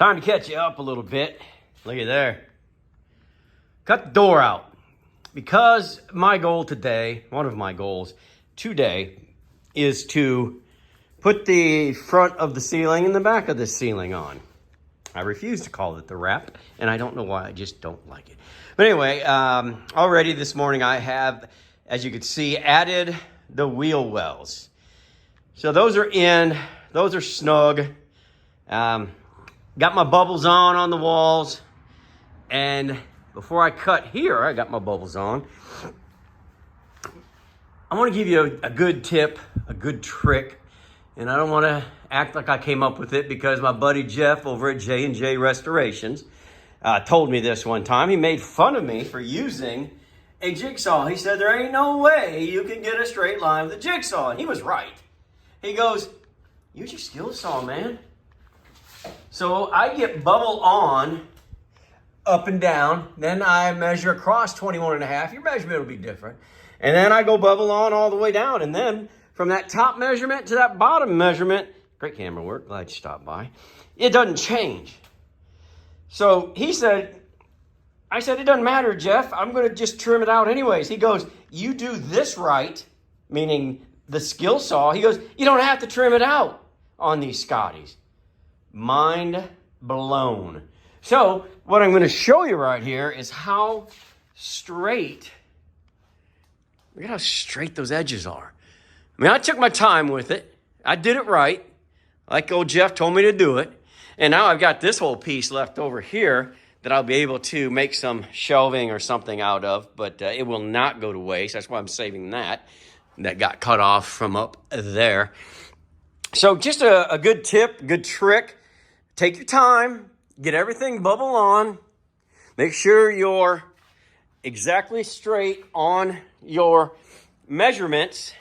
Time to catch you up a little bit. Look at there. Cut the door out. Because my goal today, one of my goals today, is to put the front of the ceiling and the back of the ceiling on. I refuse to call it the wrap, and I don't know why, I just don't like it. But anyway, already this morning I have, as you can see, added the wheel wells. So those are in, those are snug. Got my bubbles on the walls. And before I cut here, I got my bubbles on. I want to give you a good tip, a good trick. And I don't want to act like I came up with it because my buddy Jeff over at J&J Restorations told me this one time. He made fun of me for using a jigsaw. He said, there ain't no way you can get a straight line with a jigsaw. And he was right. He goes, use your skill saw, man. So I get bubble on, up and down. Then I measure across 21.5. Your measurement will be different. And then I go bubble on all the way down. And then from that top measurement to that bottom measurement, great camera work, glad you stopped by, it doesn't change. So he said, I said, it doesn't matter, Jeff. I'm going to just trim it out anyways. He goes, you do this right, meaning the skill saw. He goes, you don't have to trim it out on these Scotties. Mind blown. So what I'm going to show you right here is how straight, look at how straight those edges are. I mean, I took my time with it. I did it right, like old Jeff told me to do it. And now I've got this whole piece left over here that I'll be able to make some shelving or something out of, but it will not go to waste. That's why I'm saving that. That got cut off from up there. So just a good tip, good trick. Take your time, get everything bubble on. Make sure you're exactly straight on your measurements.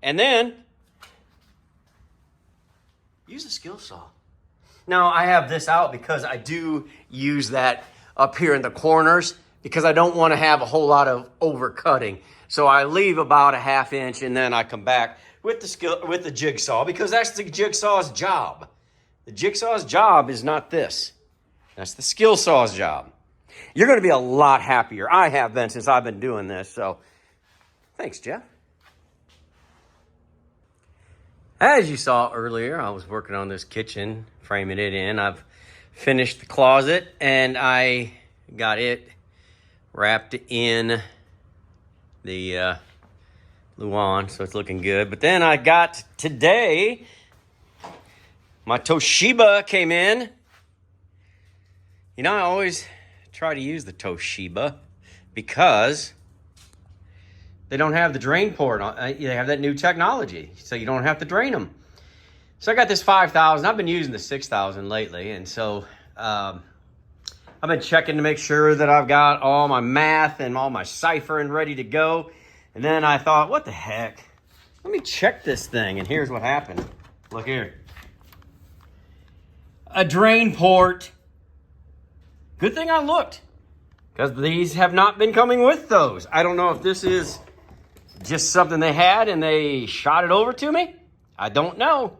And then use the skill saw. Now I have this out because I do use that up here in the corners because I don't want to have a whole lot of overcutting. So I leave about a 1/2 inch and then I come back with the jigsaw because that's the jigsaw's job. The jigsaw's job is not this. That's the skill saw's job. You're going to be a lot happier. I have been since I've been doing this. So thanks, Jeff. As you saw earlier, I was working on this kitchen, framing it in. I've finished the closet and I got it wrapped in the Luan, so it's looking good. But then I got today, my Toshiba came in. You know, I always try to use the Toshiba because they don't have the drain port on. They have that new technology, so you don't have to drain them. So I got this 5,000. I've been using the 6,000 lately, and so I've been checking to make sure that I've got all my math and all my ciphering ready to go. And then I thought, what the heck? Let me check this thing, and here's what happened. Look here. A drain port. Good thing I looked, because these have not been coming with those. I don't know if this is just something they had and they shot it over to me. I don't know.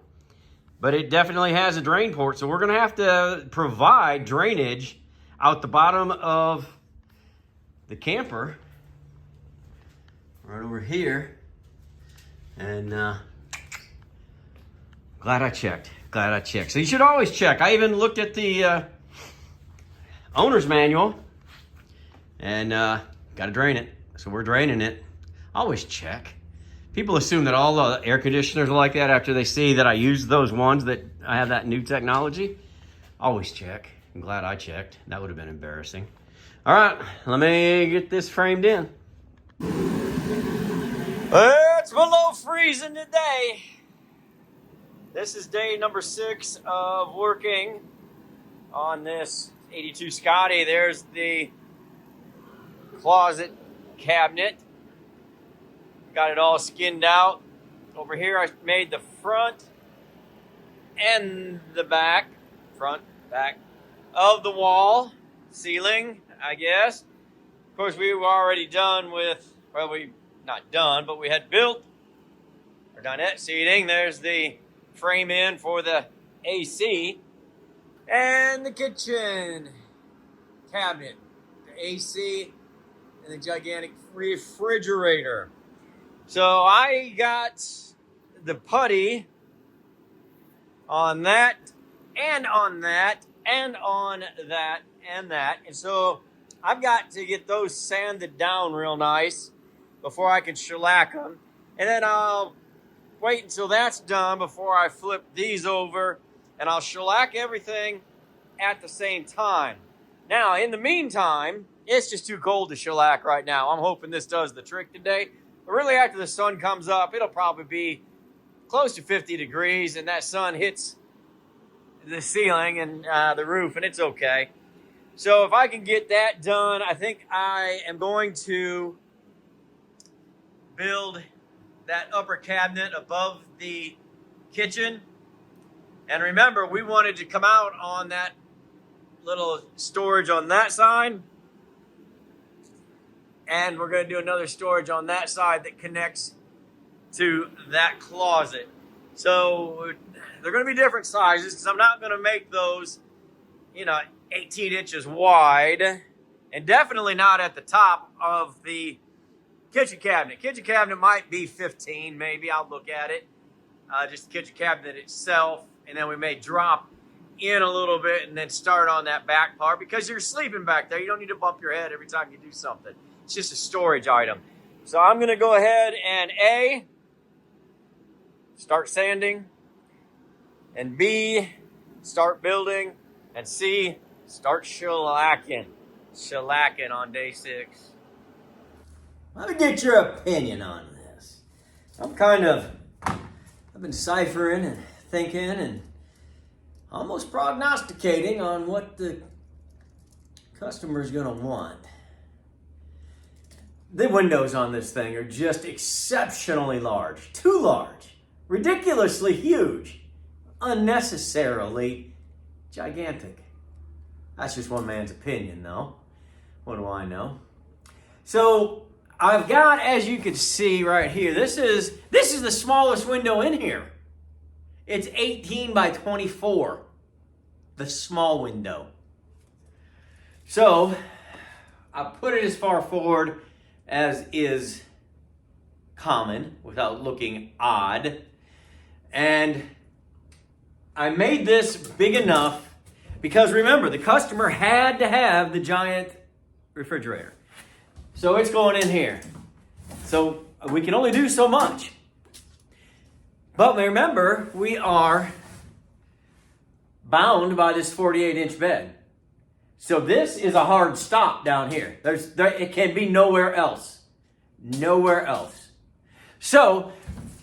But it definitely has a drain port, so we're going to have to provide drainage out the bottom of the camper. Right over here. And glad I checked. Glad I checked. So you should always check. I even looked at the owner's manual and got to drain it. So we're draining it. Always check. People assume that all the air conditioners are like that after they see that I use those ones that I have that new technology. Always check. I'm glad I checked. That would have been embarrassing. All right, let me get this framed in. It's below freezing today. This is day number 6 of working on this 82 Scotty. There's the closet cabinet. Got it all skinned out. Over here I made the front and the back, front, back of the wall, ceiling, I guess. Of course, we were already done with, well, we not done, but we had built our dinette seating. There's the frame in for the AC. And the kitchen cabinet, the AC, and the gigantic refrigerator. So I got the putty on that, and on that, and on that, and that. And so I've got to get those sanded down real nice before I can shellac them. And then I'll wait until that's done before I flip these over, and I'll shellac everything at the same time. Now, in the meantime, it's just too cold to shellac right now. I'm hoping this does the trick today. But really, after the sun comes up, it'll probably be close to 50 degrees, and that sun hits the ceiling and the roof, and it's okay. So if I can get that done, I think I am going to build that upper cabinet above the kitchen. And remember, we wanted to come out on that little storage on that side. And we're going to do another storage on that side that connects to that closet. So they're going to be different sizes because I'm not going to make those, 18 inches wide. And definitely not at the top of the kitchen cabinet. Kitchen cabinet might be 15, maybe. I'll look at it. Just the kitchen cabinet itself. And then we may drop in a little bit and then start on that back part because you're sleeping back there. You don't need to bump your head every time you do something. It's just a storage item. So I'm going to go ahead and A, start sanding, and B, start building, and C, start shellacking. Shellacking on day 6. Let me get your opinion on this. I've been ciphering and thinking and almost prognosticating on what the customer's gonna want. The windows on this thing are just exceptionally large. Too large. Ridiculously huge. Unnecessarily gigantic. That's just one man's opinion, though. What do I know? So I've got, as you can see right here, this is the smallest window in here. It's 18 by 24, the small window. So I put it as far forward as is common without looking odd. And I made this big enough because remember, the customer had to have the giant refrigerator. So it's going in here. So we can only do so much. But remember, we are bound by this 48-inch bed. So this is a hard stop down here. It can be nowhere else. Nowhere else. So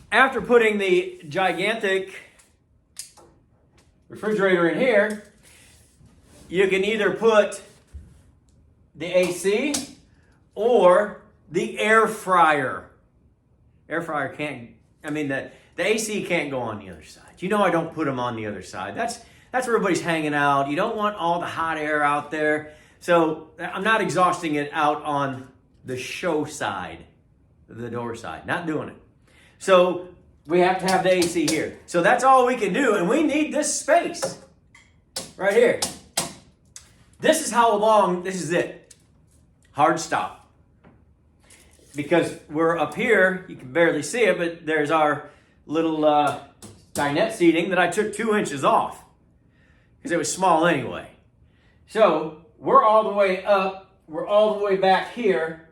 after putting the gigantic refrigerator in here, you can either put the AC or the air fryer. Air fryer can't, the AC can't go on the other side. You know I don't put them on the other side. That's where everybody's hanging out. You don't want all the hot air out there. So I'm not exhausting it out on the show side, the door side. Not doing it. So we have to have the AC here. So that's all we can do. And we need this space right here. This is how long, this is it. Hard stop. Because we're up here, you can barely see it, but there's our little dinette seating that I took 2 inches off. Because it was small anyway. So we're all the way up. We're all the way back here.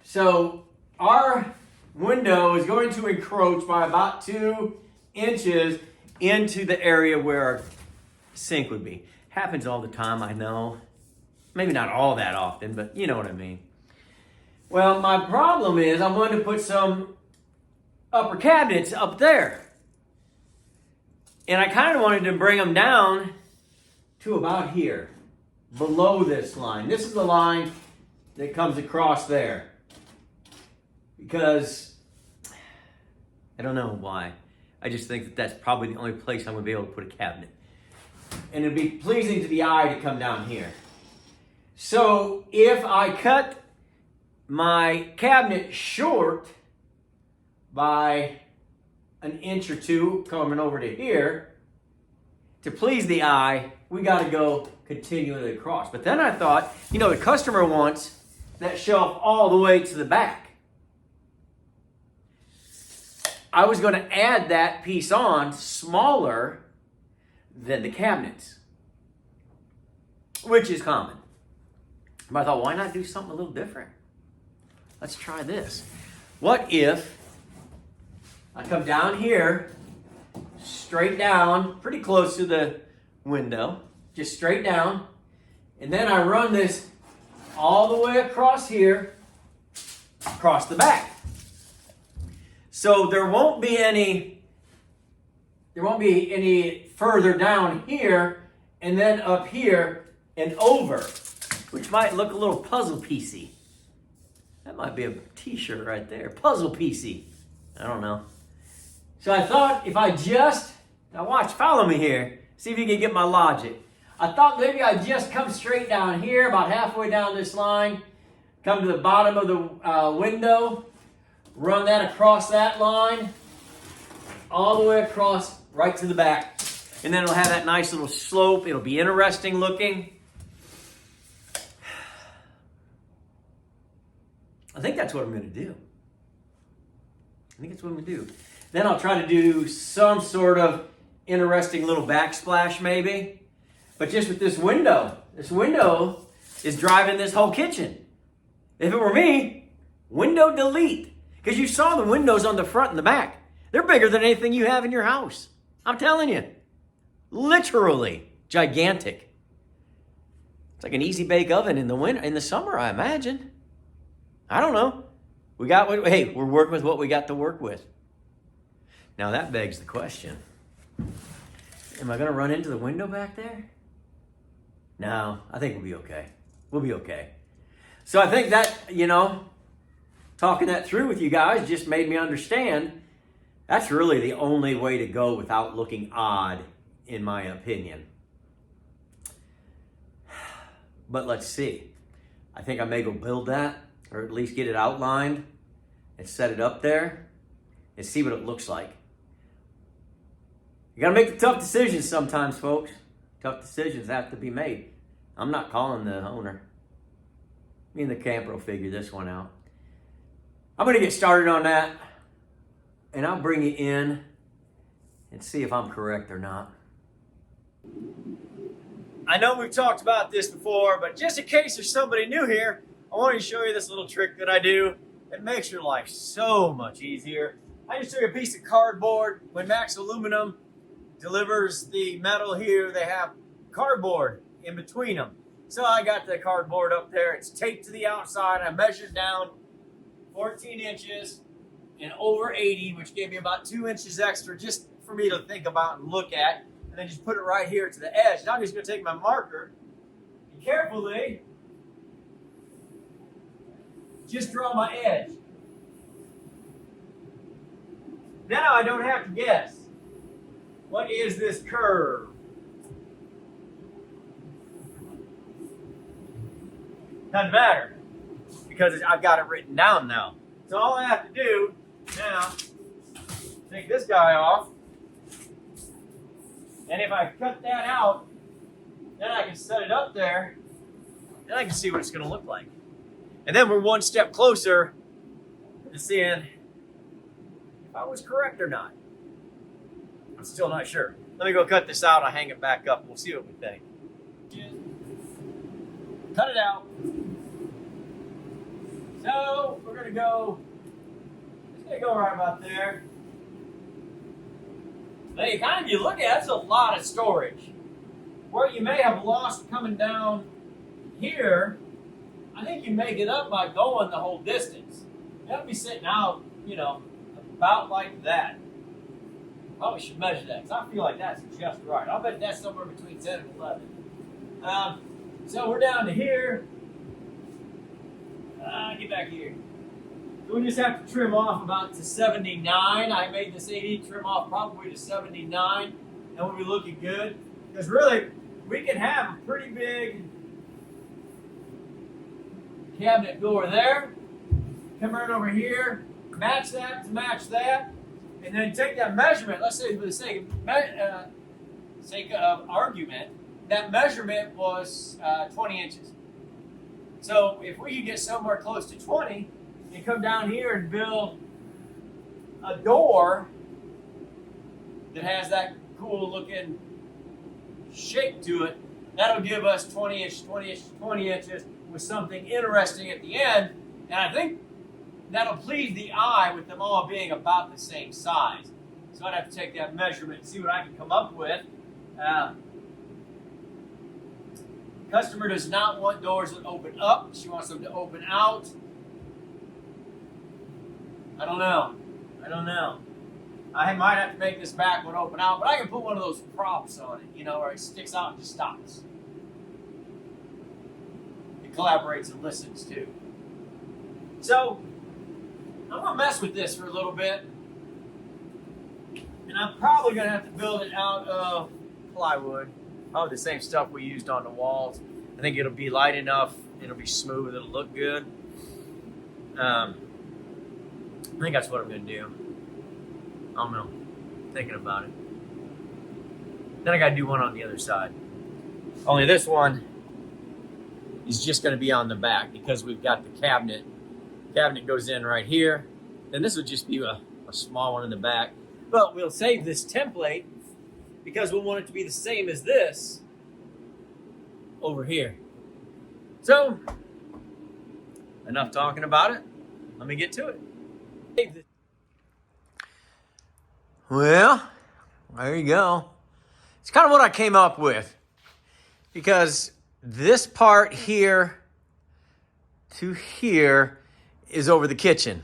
So our window is going to encroach by about 2 inches into the area where our sink would be. Happens all the time, I know. Maybe not all that often, but you know what I mean. Well, my problem is I'm going to put some upper cabinets up there. And I kind of wanted to bring them down to about here, below this line. This is the line that comes across there. Because, I don't know why. I just think that that's probably the only place I'm going to be able to put a cabinet. And it'd be pleasing to the eye to come down here. So, if I cut my cabinet short by an inch or two coming over to here, to please the eye, we got to go continually across. But then I thought, you know, the customer wants that shelf all the way to the back. I was going to add that piece on smaller than the cabinets, which is common. But I thought, why not do something a little different? Let's try this. What if I come down here, straight down, pretty close to the window, just straight down, and then I run this all the way across here, across the back. So there won't be any further down here and then up here and over, which might look a little puzzle piecey. That might be a t-shirt right there, puzzle piecey. I don't know. So I thought if I just, now watch, follow me here, see if you can get my logic. I thought maybe I'd just come straight down here, about halfway down this line, come to the bottom of the window, run that across that line, all the way across right to the back. And then it'll have that nice little slope. It'll be interesting looking. I think that's what I'm going to do. Then I'll try to do some sort of interesting little backsplash maybe. But just with this window is driving this whole kitchen. If it were me, window delete. Because you saw the windows on the front and the back. They're bigger than anything you have in your house. I'm telling you. Literally gigantic. It's like an easy bake oven in the summer, I imagine. I don't know. We're working with what we got to work with. Now that begs the question. Am I going to run into the window back there? No, I think we'll be okay. We'll be okay. So I think that, talking that through with you guys just made me understand that's really the only way to go without looking odd, in my opinion. But let's see. I think I may go build that, or at least get it outlined and set it up there and see what it looks like. You got to make the tough decisions sometimes, folks. Tough decisions have to be made. I'm not calling the owner. Me and the camper will figure this one out. I'm going to get started on that, and I'll bring you in and see if I'm correct or not. I know we've talked about this before, but just in case there's somebody new here, I want to show you this little trick that I do. It makes your life so much easier. I just took a piece of cardboard. When Max Aluminum delivers the metal here, they have cardboard in between them. So I got the cardboard up there. It's taped to the outside. I measured down 14 inches and over 80, which gave me about 2 inches extra just for me to think about and look at. And then just put it right here to the edge. Now I'm just going to take my marker and carefully just draw my edge. Now I don't have to guess. What is this curve? Doesn't matter because I've got it written down now. So all I have to do now, take this guy off. And if I cut that out, then I can set it up there. Then I can see what it's going to look like. And then we're one step closer to seeing if I was correct or not. I'm still not sure. Let me go cut this out. I'll hang it back up and we'll see what we think. Cut it out. So we're going to go, it's going to go right about there. Now if you look at it, that's a lot of storage. Where you may have lost coming down here, I think you make it up by going the whole distance. That'll be sitting out, about like that. Probably should measure that because I feel like that's just right. I'll bet that's somewhere between 10 and 11. So we're down to here. Get back here. So we just have to trim off about to 79. I made this 80 trim off probably to 79. And we'll be looking good. Because really, we can have a pretty big cabinet door there. Come right over here. Match that to match that. And then take that measurement. Let's say for the sake of argument, that measurement was 20 inches. So if we could get somewhere close to 20 and come down here and build a door that has that cool looking shape to it, that'll give us 20 inches with something interesting at the end. And I think that'll please the eye with them all being about the same size. So I'd have to take that measurement and see what I can come up with. Customer does not want doors that open up. She wants them to open out. I don't know. I might have to make this back one open out, but I can put one of those props on it, where it sticks out and just stops. It collaborates and listens too. So, I'm going to mess with this for a little bit. And I'm probably going to have to build it out of plywood. Oh, the same stuff we used on the walls. I think it'll be light enough, it'll be smooth, it'll look good. I think that's what I'm going to do. I don't know. Thinking about it. Then I got to do one on the other side. Only this one is just going to be on the back because we've got the cabinet. Cabinet goes in right here. Then this would just be a small one in the back. But we'll save this template because we'll want it to be the same as this over here. So, enough talking about it. Let me get to it. Well, there you go. It's kind of what I came up with. Because this part here to here is over the kitchen.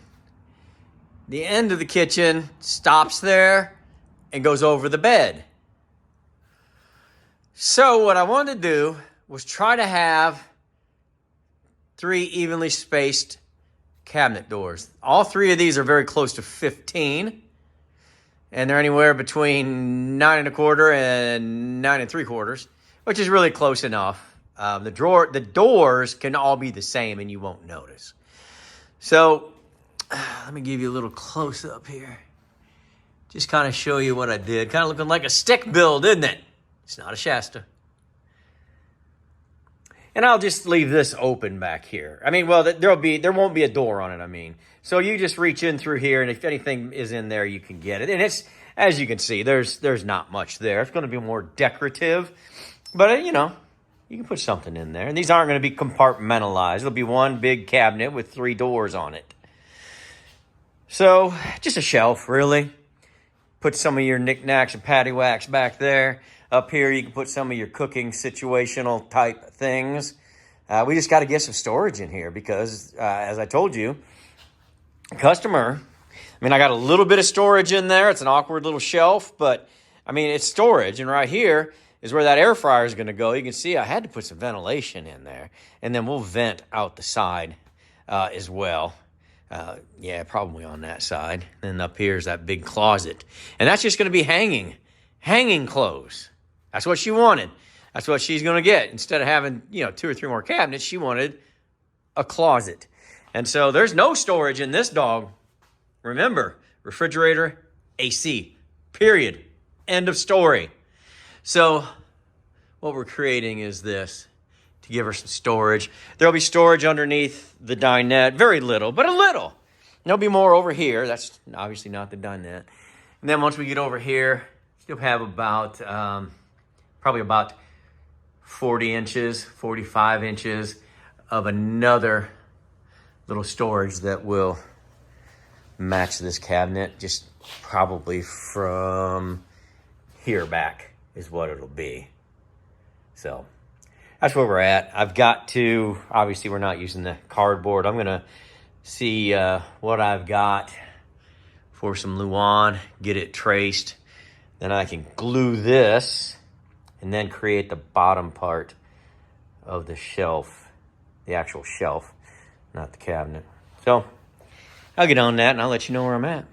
The end of the kitchen stops there and goes over the bed. So what I wanted to do was try to have 3 evenly spaced cabinet doors. All 3 of these are very close to 15. And they're anywhere between 9 1/4 and 9 3/4, which is really close enough. The doors can all be the same and you won't notice. So let me give you a little close up here. Just kind of show you what I did. Kind of looking like a stick build, isn't it? It's not a Shasta. And I'll just leave this open back here. I mean, well, there won't be a door on it, I mean. So you just reach in through here, and if anything is in there, you can get it. And it's, as you can see, there's not much there. It's going to be more decorative. But, you can put something in there. And these aren't going to be compartmentalized. It'll be one big cabinet with 3 doors on it. So, just a shelf, really. Put some of your knickknacks and paddywhacks back there. Up here, you can put some of your cooking situational type things. We just got to get some storage in here because, as I told you, customer, I got a little bit of storage in there. It's an awkward little shelf, but, it's storage. And right here is where that air fryer is going to go. You can see I had to put some ventilation in there. And then we'll vent out the side as well. Yeah, probably on that side. And up here is that big closet. And that's just going to be hanging clothes. That's what she wanted. That's what she's going to get. Instead of having, 2 or 3 more cabinets, she wanted a closet. And so there's no storage in this dog. Remember, refrigerator, AC, period. End of story. So what we're creating is this, to give her some storage. There'll be storage underneath the dinette. Very little, but a little. There'll be more over here. That's obviously not the dinette. And then once we get over here, you'll have about... probably about 40 inches, 45 inches of another little storage that will match this cabinet. Just probably from here back is what it'll be. So that's where we're at. I've got to, obviously we're not using the cardboard. I'm going to see what I've got for some Luan, get it traced. Then I can glue this and then create the bottom part of the shelf, the actual shelf, not the cabinet. So I'll get on that and I'll let you know where I'm at.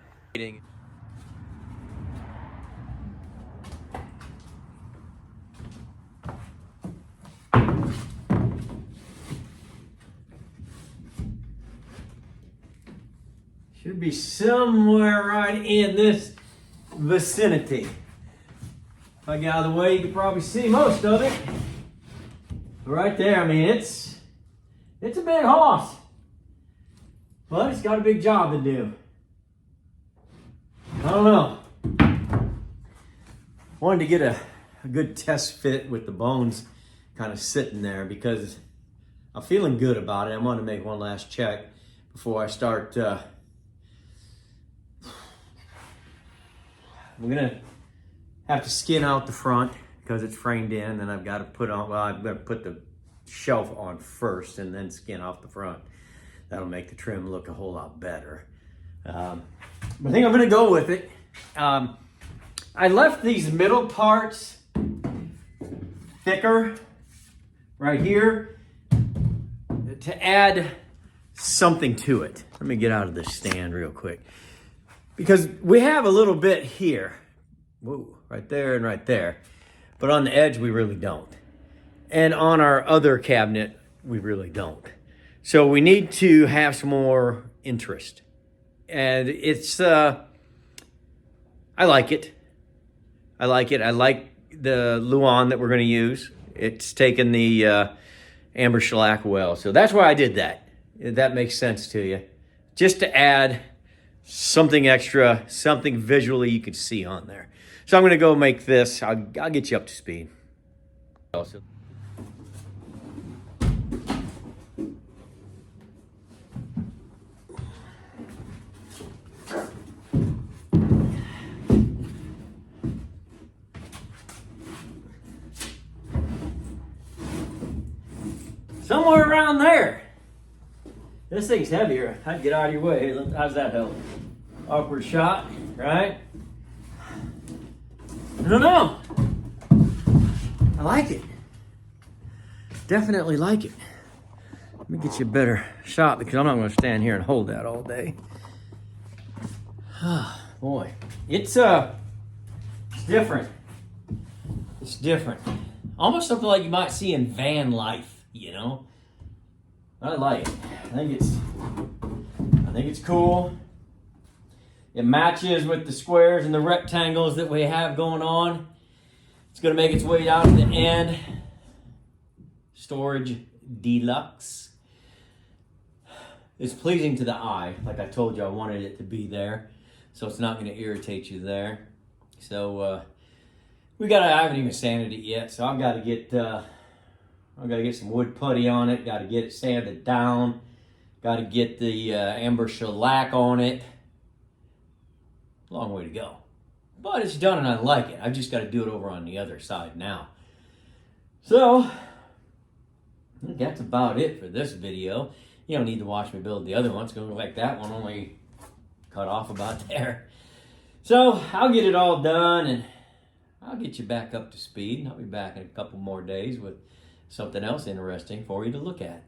Should be somewhere right in this vicinity. If I get out of the way, you can probably see most of it. right there, I mean, it's a big hoss, but it's got a big job to do. I don't know. Wanted to get a good test fit with the bones kind of sitting there because I'm feeling good about it. I want to make one last check before I start. I'm gonna have to skin out the front because it's framed in, and I've got to put on. Well, I've got to put the shelf on first and then skin off the front. That'll make the trim look a whole lot better. But I think I'm gonna go with it. I left these middle parts thicker right here to add something to it. Let me get out of this stand real quick. Because we have a little bit here. Whoa, right there and right there. But on the edge, we really don't. And on our other cabinet, we really don't. So we need to have some more interest. And it's, I like it. I like it. I like the Luan that we're going to use. It's taken the amber shellac well. So that's why I did that. If that makes sense to you. Just to add something extra, something visually you can see on there. So I'm going to go make this. I'll get you up to speed. Also. Somewhere around there. This thing's heavier. I'd get out of your way. How's that help? Awkward shot, right? I don't know. I like it. Definitely like it. Let me get you a better shot because I'm not going to stand here and hold that all day. Oh, boy. It's different. It's different. Almost something like you might see in van life. You know, I like it. I think it's cool. It matches with the squares and the rectangles that we have going on. It's going to make its way down to the end. Storage deluxe. It's pleasing to the eye. Like I told you, I wanted it to be there, so it's not going to irritate you there. So I haven't even sanded it yet, so I've got to get some wood putty on it. Got to get it sanded down. Got to get the amber shellac on it. Long way to go. But it's done and I like it. I've just got to do it over on the other side now. So, I think that's about it for this video. You don't need to watch me build the other one. It's going to look like that one, only cut off about there. So, I'll get it all done and I'll get you back up to speed. I'll be back in a couple more days with something else interesting for you to look at.